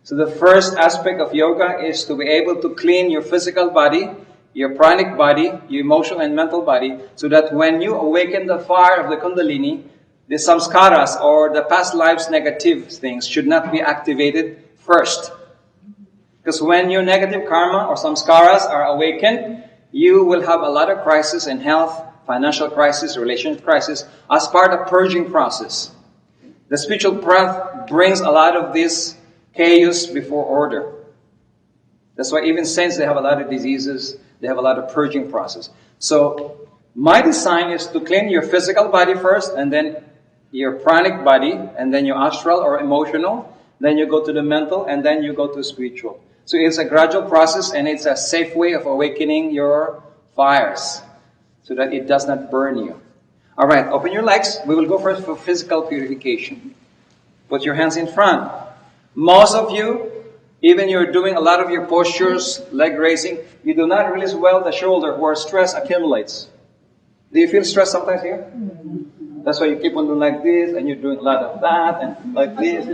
So the first aspect of yoga is to be able to clean your physical body, your pranic body, your emotional and mental body, so that when you awaken the fire of the Kundalini, the samskaras or the past lives negative things should not be activated first. Because when your negative karma or samskaras are awakened, you will have a lot of crisis in health, financial crisis, relationship crisis, as part of purging process. The spiritual path brings a lot of this chaos before order. That's why even saints, they have a lot of diseases, they have a lot of purging process. So my design is to clean your physical body first, and then your pranic body, and then your astral or emotional, then you go to the mental, and then you go to spiritual. So it's a gradual process, and it's a safe way of awakening your fires so that it does not burn you. All right, open your legs. We will go first for physical purification. Put your hands in front. Most of you, even you're doing a lot of your postures, leg raising, you do not release well the shoulder where stress accumulates. Do you feel stress sometimes here? That's why you keep on doing like this, and you're doing a lot of that, and like this.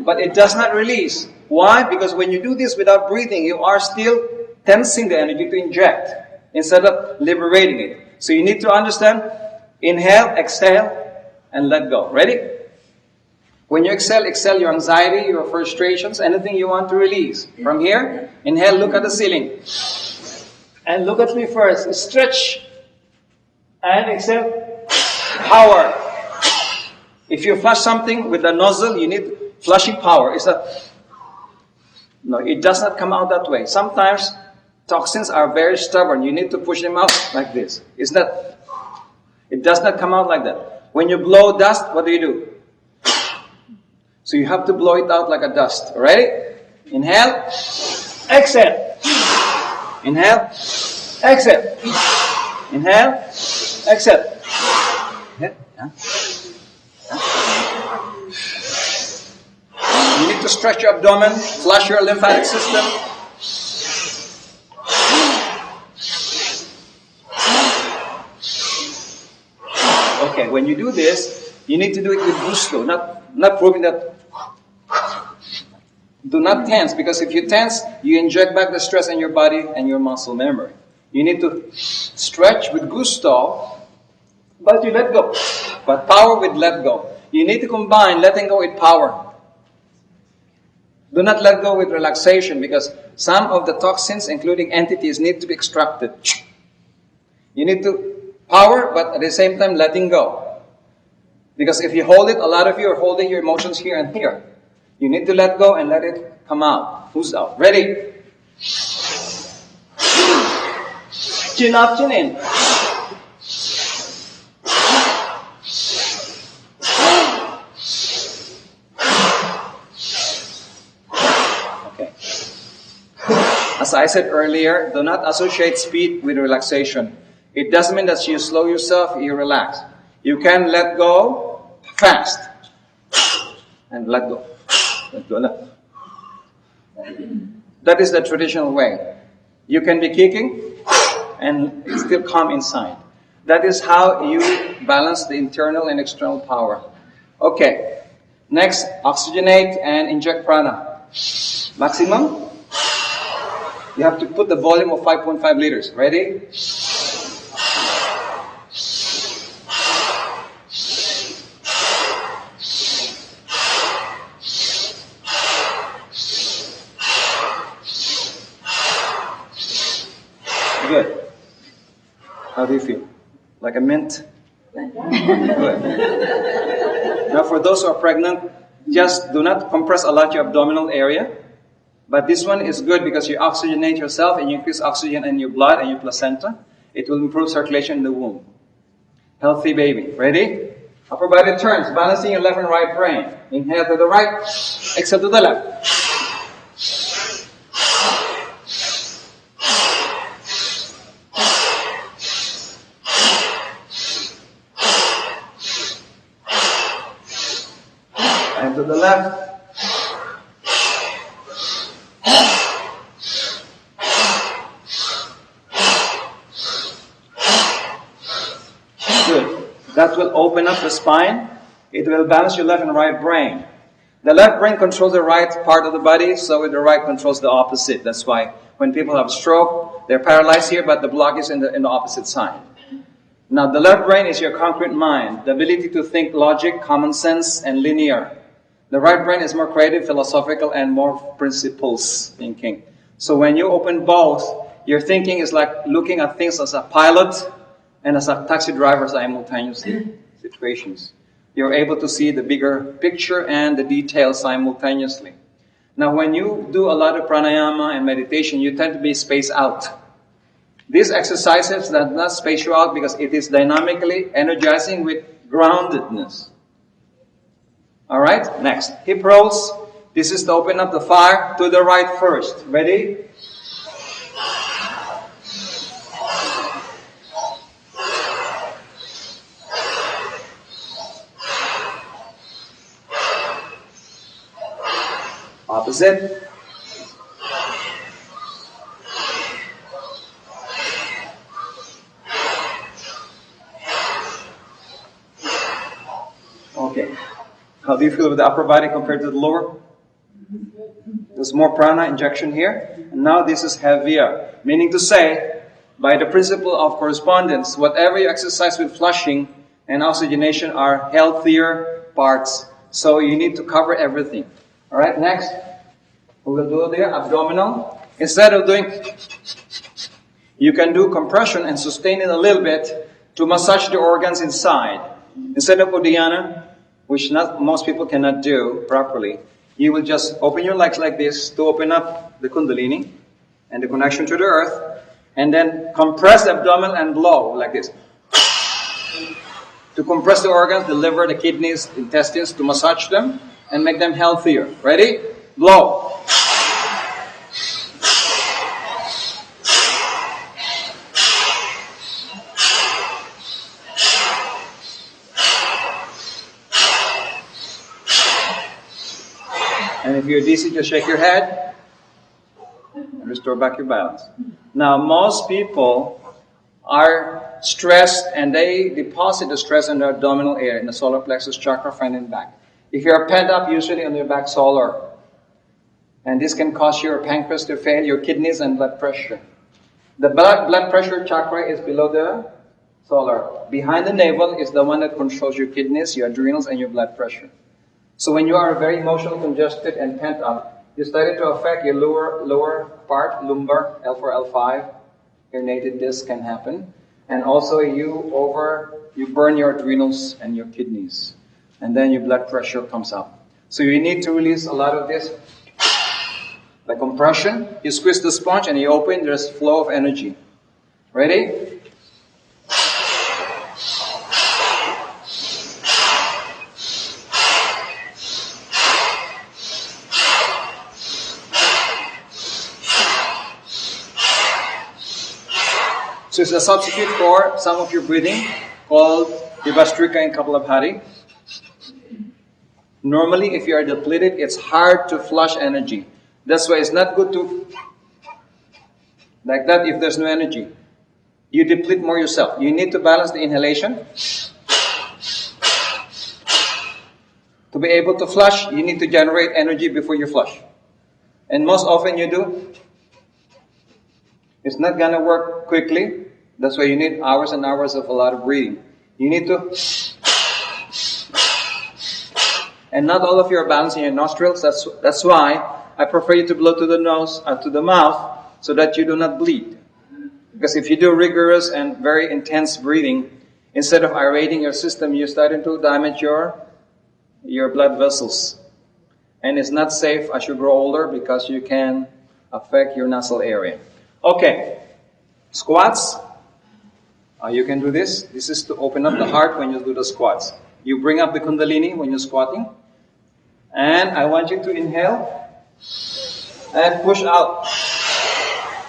But it does not release. Why? Because when you do this without breathing, you are still tensing the energy to inject instead of liberating it. So you need to understand, inhale, exhale, and let go. Ready? When you exhale your anxiety, your frustrations, anything you want to release. From here, inhale, look at the ceiling. And look at me first. Stretch. And exhale, power. If you flush something with the nozzle, you need flushing power. No, it does not come out that way. Sometimes toxins are very stubborn. You need to push them out like this. It does not come out like that. When you blow dust, what do? So you have to blow it out like a dust. Ready? Inhale. Exhale. Inhale. Exhale. Inhale. Exhale. You need to stretch your abdomen, flush your lymphatic system. Okay, when you do this, you need to do it with gusto, not proving that. Do not tense, because if you tense, you inject back the stress in your body and your muscle memory. You need to stretch with gusto, but you let go. But power with let go. You need to combine letting go with power. Do not let go with relaxation, because some of the toxins, including entities, need to be extracted. You need to power, but at the same time letting go. Because if you hold it, a lot of you are holding your emotions here and here. You need to let go and let it come out. Who's out? Ready? Chin up, chin in. Okay. As I said earlier, do not associate speed with relaxation. It doesn't mean that you slow yourself, you relax. You can let go fast. And let go. That is the traditional way. You can be kicking and still calm inside. That is how you balance the internal and external power. Okay. Next, oxygenate and inject prana. Maximum. You have to put the volume of 5.5 liters. Ready? Good. How do you feel? Like a mint? Good. Now for those who are pregnant, just do not compress a lot your abdominal area. But this one is good because you oxygenate yourself and you increase oxygen in your blood and your placenta. It will improve circulation in the womb. Healthy baby. Ready? Upper body turns, balancing your left and right brain. Inhale to the right, exhale to the left. To the left. Good. That will open up the spine. It will balance your left and right brain. The left brain controls the right part of the body, so the right controls the opposite. That's why when people have stroke, they're paralyzed here, but the block is in the opposite side. Now, the left brain is your concrete mind, the ability to think logic, common sense, and linear. The right brain is more creative, philosophical, and more principles thinking. So when you open both, your thinking is like looking at things as a pilot and as a taxi driver simultaneously. Situations. You're able to see the bigger picture and the details simultaneously. Now, when you do a lot of pranayama and meditation, you tend to be spaced out. These exercises does not space you out because it is dynamically energizing with groundedness. Alright, next. Hip rolls. This is to open up the fire to the right first. Ready? Opposite. Okay. How do you feel with the upper body compared to the lower? There's more prana injection here. And now this is heavier. Meaning to say, by the principle of correspondence, whatever you exercise with flushing and oxygenation are healthier parts. So you need to cover everything. Alright, next. We will do the abdominal. Instead of doing, you can do compression and sustain it a little bit to massage the organs inside. Instead of Uddiyana, which most people cannot do properly, you will just open your legs like this to open up the Kundalini and the connection to the earth, and then compress the abdomen and blow like this. To compress the organs, the liver, the kidneys, intestines, to massage them and make them healthier. Ready? Blow. And if you're DC, just shake your head and restore back your balance. Now, most people are stressed and they deposit the stress in the abdominal area, in the solar plexus chakra, front and back. If you're pent up, usually on your back solar. And this can cause your pancreas to fail, your kidneys, and blood pressure. The blood pressure chakra is below the solar. Behind the navel is the one that controls your kidneys, your adrenals, and your blood pressure. So when you are very emotionally congested and pent up, you started to affect your lower part, lumbar, L4, L5. Your native disc can happen. And also you burn your adrenals and your kidneys. And then your blood pressure comes up. So you need to release a lot of this. By compression, you squeeze the sponge and you open, there's flow of energy. Ready? So it's a substitute for some of your breathing called Vipastrika and Kapalabhati. Normally, if you are depleted, it's hard to flush energy. That's why it's not good to like that if there's no energy. You deplete more yourself. You need to balance the inhalation. To be able to flush, you need to generate energy before you flush. And most often you do. It's not gonna work quickly. That's why you need hours and hours of a lot of breathing. You need to, and not all of you are balancing your nostrils. That's why I prefer you to blow to the nose, to the mouth, so that you do not bleed. Because if you do rigorous and very intense breathing, instead of aerating your system, you're starting to damage your blood vessels. And it's not safe as you grow older because you can affect your nasal area. Okay, squats. You can do this. This is to open up the heart when you do the squats. You bring up the Kundalini when you're squatting. And I want you to inhale and push out.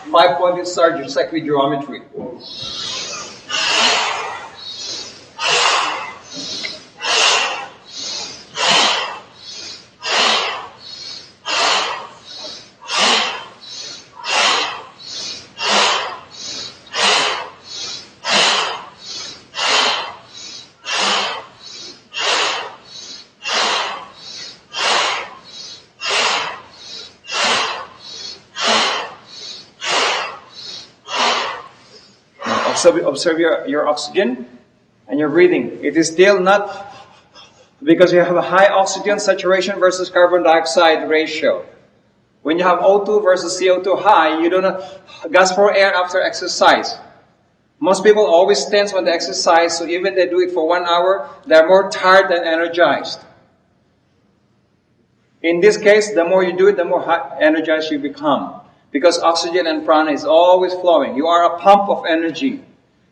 5-pointed star, just like with geometry. Observe your oxygen and your breathing. It is still not, because you have a high oxygen saturation versus carbon dioxide ratio. When you have O2 versus CO2 high, you don't gasp for air after exercise. Most people always tense when they exercise, so even they do it for 1 hour, they're more tired than energized. In this case, the more you do it, the more energized you become. Because oxygen and prana is always flowing. You are a pump of energy.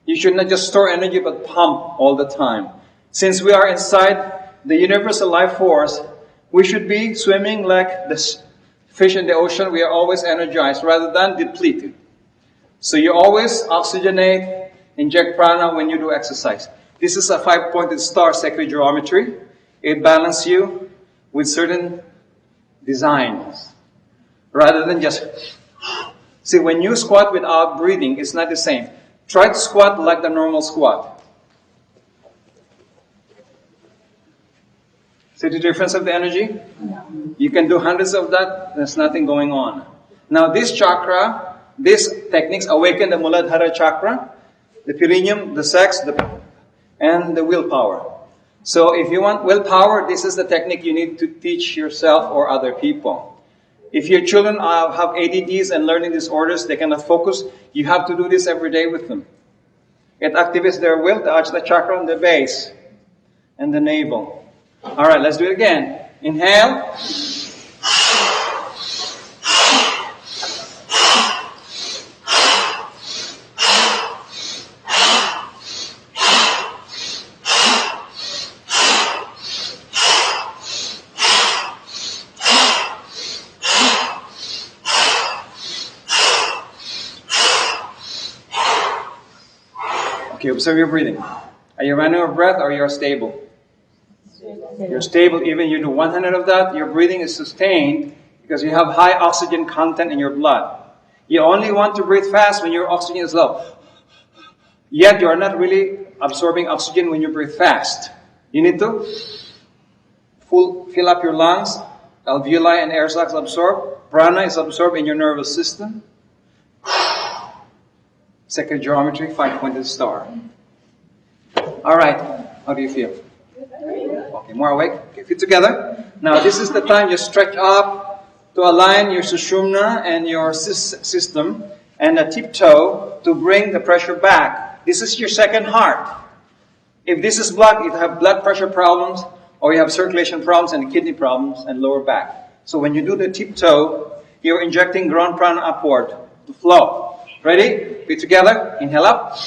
You should not just store energy, but pump all the time. Since we are inside the universal life force, we should be swimming like the fish in the ocean. We are always energized rather than depleted. So you always oxygenate, inject prana when you do exercise. This is a 5-pointed star sacred geometry. It balances you with certain designs. Rather than just... See, when you squat without breathing, it's not the same. Try to squat like the normal squat. See the difference of the energy? You can do hundreds of that, there's nothing going on. Now this chakra, these techniques awaken the Muladhara chakra, the perineum, the sex, and the willpower. So if you want willpower, this is the technique you need to teach yourself or other people. If your children have ADDs and learning disorders, they cannot focus, you have to do this every day with them. It activates their will, the Ajna chakra on the base and the navel. Alright, let's do it again. Inhale. Okay, observe your breathing. Are you running out of breath or you're stable? You're stable. Even you do 100 of that, your breathing is sustained because you have high oxygen content in your blood. You only want to breathe fast when your oxygen is low. Yet you are not really absorbing oxygen when you breathe fast. You need to fill up your lungs, alveoli and air sacs absorb. Prana is absorbed in your nervous system. Sacred geometry, 5-pointed star. Alright, how do you feel? Okay, more awake. Okay, feet together. Now this is the time you stretch up to align your sushumna and your system, and a tiptoe to bring the pressure back. This is your second heart. If this is blocked, you have blood pressure problems, or you have circulation problems and kidney problems and lower back. So when you do the tiptoe, you're injecting ground prana upward to flow. Ready? Feet together. Inhale up.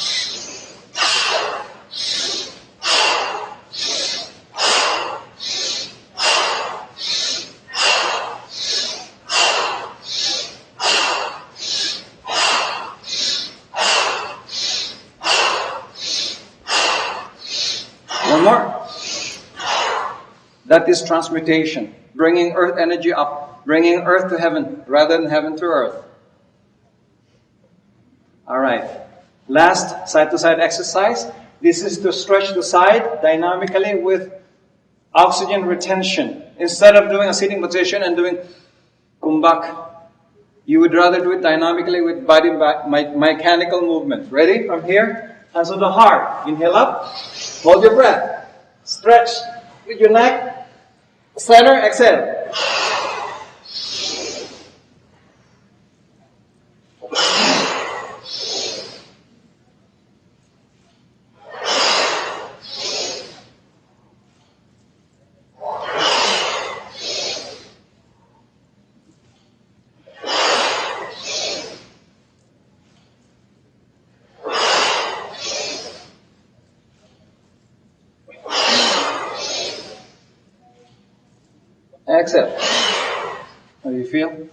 One more. That is transmutation. Bringing earth energy up. Bringing earth to heaven rather than heaven to earth. Alright. Last side-to-side exercise. This is to stretch the side dynamically with oxygen retention. Instead of doing a sitting position and doing kumbhak, you would rather do it dynamically with body mechanical movement. Ready? From here, hands on the heart. Inhale up. Hold your breath. Stretch with your neck. Center, exhale. Exhale. How do you feel?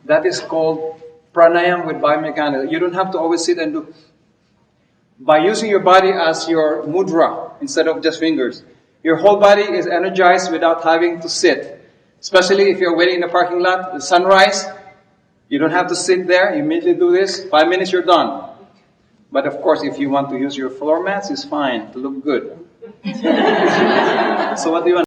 That is called pranayama with biomechanics. You don't have to always sit and do. By using your body as your mudra instead of just fingers, your whole body is energized without having to sit. Especially if you're waiting in the parking lot, the sunrise, you don't have to sit there. You immediately do this. 5 minutes, you're done. But of course, if you want to use your floor mats, it's fine to look good. So what do you want?